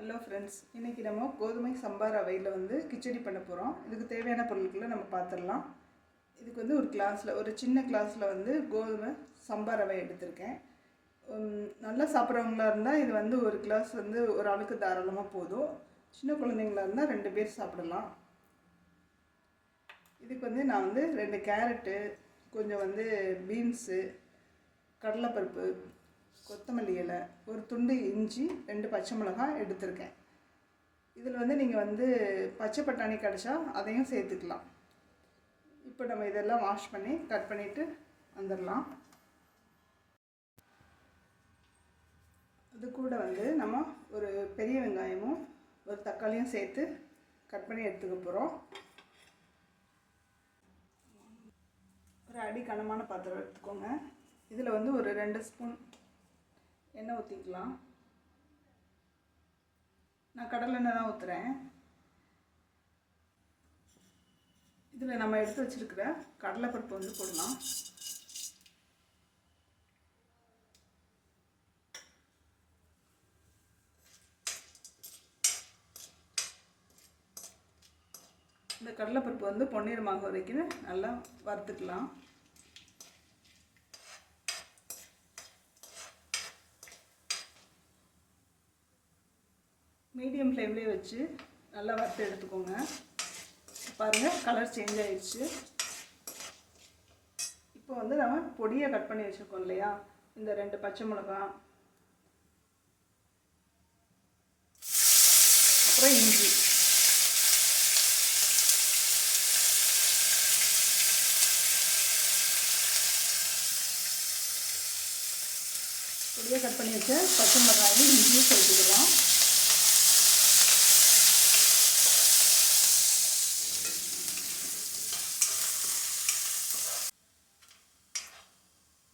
Hello friends, இன்றைக்கி நம்ம கோதுமை சம்பா ரவையில் கிச்சடி பண்ண போகிறோம். இதுக்கு தேவையான பொருட்களை நம்ம பார்த்துடலாம். இதுக்கு ஒரு சின்ன கிளாஸில் கோதுமை சம்பா ரவை எடுத்திருக்கேன். நல்லா சாப்பிட்றவங்களா இருந்தால் இது ஒரு கிளாஸ் ஒரு ஆளுக்கு தாராளமாக போதும். சின்ன குழந்தைங்களா இருந்தால் 2 பேர் சாப்பிடலாம். இதுக்கு நான் 2 கேரட்டு, கொஞ்சம் பீன்ஸு, கடலைப்பருப்பு, கொத்தமல்லி இலை, ஒரு துண்டு இஞ்சி, 2 பச்சை மிளகாய் எடுத்திருக்கேன். இதில் நீங்கள் பச்சை பட்டாணி கிடச்சா அதையும் சேர்த்துக்கலாம். இப்போ நம்ம இதெல்லாம் வாஷ் பண்ணி கட் பண்ணிவிட்டு வந்துடலாம். அது கூட நம்ம ஒரு பெரிய வெங்காயமும் ஒரு தக்காளியும் சேர்த்து கட் பண்ணி எடுத்துக்க போகிறோம். ஒரு அடி கனமான பாத்திரம் எடுத்துக்கோங்க. இதில் ஒரு 2 ஸ்பூன் எண்ணெய் ஊற்றிக்கலாம். நான் கடலெண்ணெய் தான் ஊற்றுறேன். இதில் நம்ம எடுத்து வச்சுருக்கிற கடலைப்பருப்பு போடலாம். இந்த கடலைப்பருப்பு பொன்னிறமாக வரைக்கும் நல்லா வறுத்துக்கலாம். மீடியம் ஃப்ளேம்லேயே வச்சு நல்லா வறுத்து எடுத்துக்கோங்க. பாருங்கள், கலர் சேஞ்ச் ஆகிடுச்சு. இப்போ நம்ம பொடியை கட் பண்ணி வச்சுருக்கோம் இல்லையா, இந்த 2 பச்சை மிளகாய், அப்புறம் இஞ்சி, பொடியை கட் பண்ணி வச்ச பச்சை மிளகாயும் இஞ்சியும் சேர்த்துக்கிறோம்.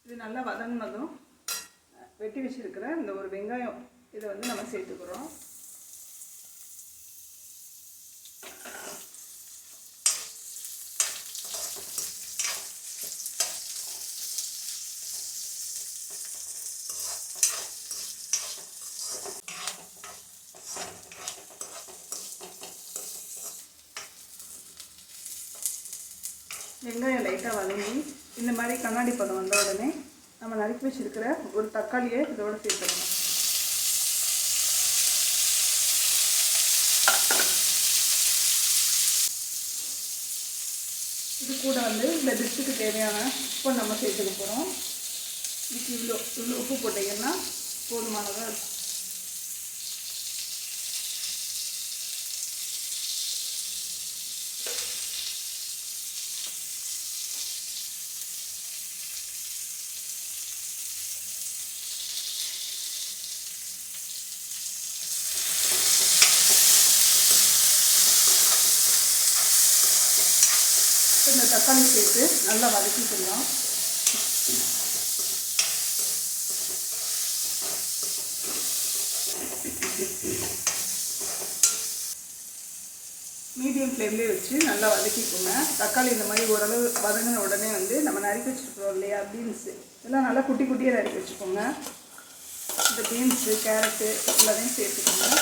இது நல்லா வதங்கினதும் வெட்டி வச்சுருக்கிற இந்த ஒரு வெங்காயம் இதை நம்ம சேர்த்துக்கிறோம். வெங்காயம் லைட்டாக வதங்கி இந்த மாதிரி கண்ணாடி பதம் வந்த உடனே நம்ம நறுக்கி வச்சுருக்கிற ஒரு தக்காளியை இதோடு சேர்த்துக்கணும். இது கூட இந்த டிஷ்ஷுக்கு தேவையான உப்பு நம்ம சேர்த்துக்க போகிறோம். இதுக்கு இவ்வளோ உப்பு போட்டிங்கன்னா போதுமானதாக இருக்கும். இந்த தக்காளி சேர்த்து நல்லா வதக்கிக்கலாம். மீடியம் ஃப்ளேம்லேயே வச்சு நல்லா வதக்கிக்கோங்க. தக்காளி இந்த மாதிரி ஓரளவு வதங்கின உடனே நம்ம நறுக்கி வச்சுருக்கோம் இல்லையா, பீன்ஸு, இதெல்லாம் நல்லா குட்டி குட்டியாக நறுக்கி வச்சுக்கோங்க. இந்த பீன்ஸு, கேரட்டு எல்லாத்தையும் சேர்த்துக்கோங்க.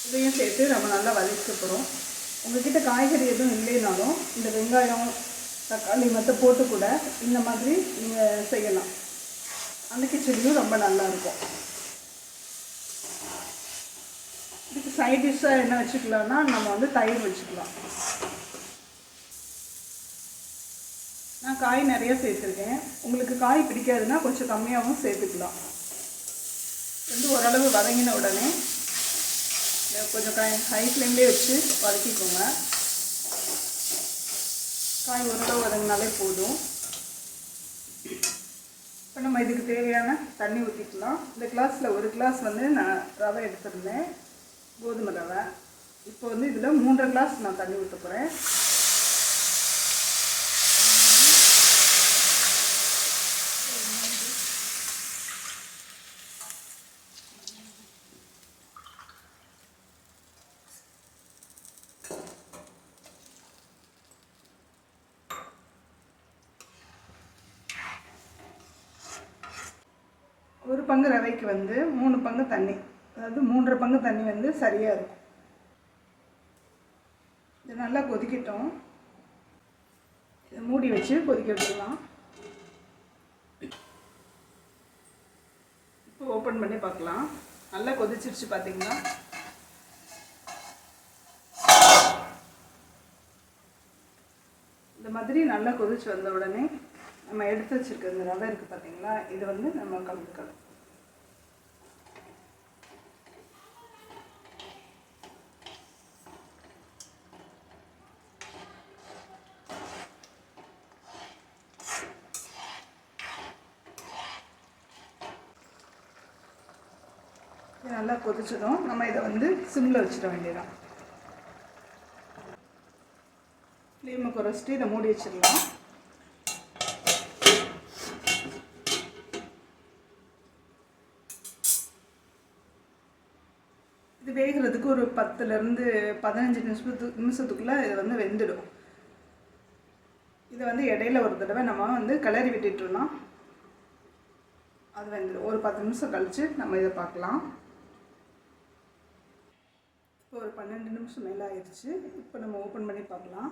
இதையும் சேர்த்து நம்ம நல்லா வதக்க போகிறோம். உங்கள்கிட்ட காய்கறி எதுவும் இல்லைனாலும் இந்த வெங்காயம், தக்காளி மட்டும் போட்டு கூட இந்த மாதிரி நீங்கள் செய்யலாம். அந்த கிச்சடியும் ரொம்ப நல்லாயிருக்கும். இதுக்கு சைட் டிஷ்ஷாக என்ன வச்சுக்கலாம்னா நம்ம தயிர் வச்சுக்கலாம். நான் காய் நிறைய சேர்த்துருக்கேன். உங்களுக்கு காய் பிடிக்காதுன்னா கொஞ்சம் கம்மியாகவும் சேர்த்துக்கலாம். ஓரளவு வதங்கின உடனே கொஞ்சம் ஹை ஃப்ளேம்லேயே வச்சு வதக்கிக்கோங்க. காய் ஓரளவு வதங்கினாலே போதும். இப்போ நம்ம இதுக்கு தேவையான தண்ணி ஊற்றிக்கலாம். இந்த கிளாஸில் ஒரு கிளாஸ் நான் ரவை எடுத்துருந்தேன், கோதுமை ரவை. இப்போ இதில் 3.5 கிளாஸ் நான் தண்ணி ஊற்ற போகிறேன். பங்கு ரவைக்கு வந்து 3 பங்கு தண்ணி, அதாவது 3½ பங்கு தண்ணி வந்து சரியாக இருக்கும். இது நல்லா கொதிக்கட்டும். இதை மூடி வச்சு கொதிக்க விட்டுடலாம். இப்போ ஓப்பன் பண்ணி பார்க்கலாம். நல்லா கொதிச்சிருச்சு பார்த்தீங்களா? இந்த மாதிரி நல்லா கொதிச்சு வந்த உடனே நம்ம எடுத்து வச்சுருக்க இந்த ரவை இருக்குது பார்த்தீங்களா, இது வந்து நம்ம கலந்துக்கலாம். நல்லா கொதிச்சதும் நம்ம இதை வந்து சிம்மில் வச்சிட வேண்டியதான். ஃப்ளேமை குறைச்சிட்டு இதை மூடி வச்சிடலாம். இது வேகிறதுக்கு ஒரு 10லேருந்து 15 நிமிஷத்துக்குள்ளே இது வந்து வெந்துடும். இதை வந்து இடையில ஒரு தடவை நம்ம வந்து கிளறி விட்டுட்டோம்னா அது வெந்துடும். ஒரு 10 நிமிஷம் கழித்து நம்ம இதை பார்க்கலாம். இப்போ ஒரு 12 நிமிஷம் மேலே ஆயிடுச்சு. இப்போ நம்ம ஓப்பன் பண்ணி பார்க்கலாம்.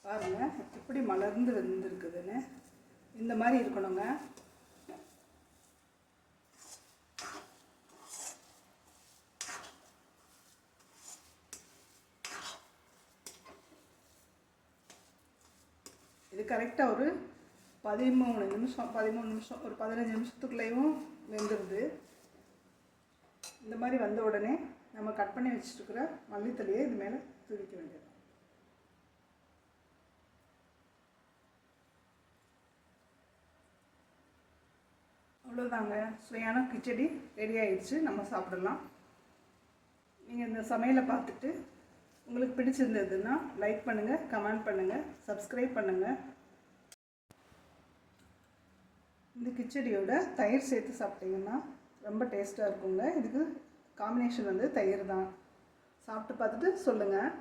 பாருங்கள் எப்படி மலர்ந்து வெந்திருக்குதுன்னு. இந்த மாதிரி இருக்கணுங்க. இது கரெக்டாக ஒரு 13 நிமிஷம் ஒரு 15 நிமிஷத்துக்குள்ளேயும் வெந்துடுது. இந்த மாதிரி வந்த உடனே நம்ம கட் பண்ணி வச்சுருக்கிற மல்லித்தலையை இது மேலே தூவிக்க வேண்டியது. அவ்வளோதாங்க, சுவையான கிச்சடி ரெடி ஆயிடுச்சு. நம்ம சாப்பிடலாம். நீங்கள் இந்த சமையலை பார்த்துட்டு உங்களுக்கு பிடிச்சிருந்ததுன்னா லைக் பண்ணுங்கள், கமெண்ட் பண்ணுங்கள், சப்ஸ்கிரைப் பண்ணுங்கள். இந்த கிச்சடியோட தயிர் சேர்த்து சாப்பிட்டிங்கன்னா ரொம்ப டேஸ்ட்டாக இருக்குங்க. இதுக்கு காம்பினேஷன் வந்து தயிர் தான். சாப்பிட்டு பார்த்துட்டு சொல்லுங்கள்.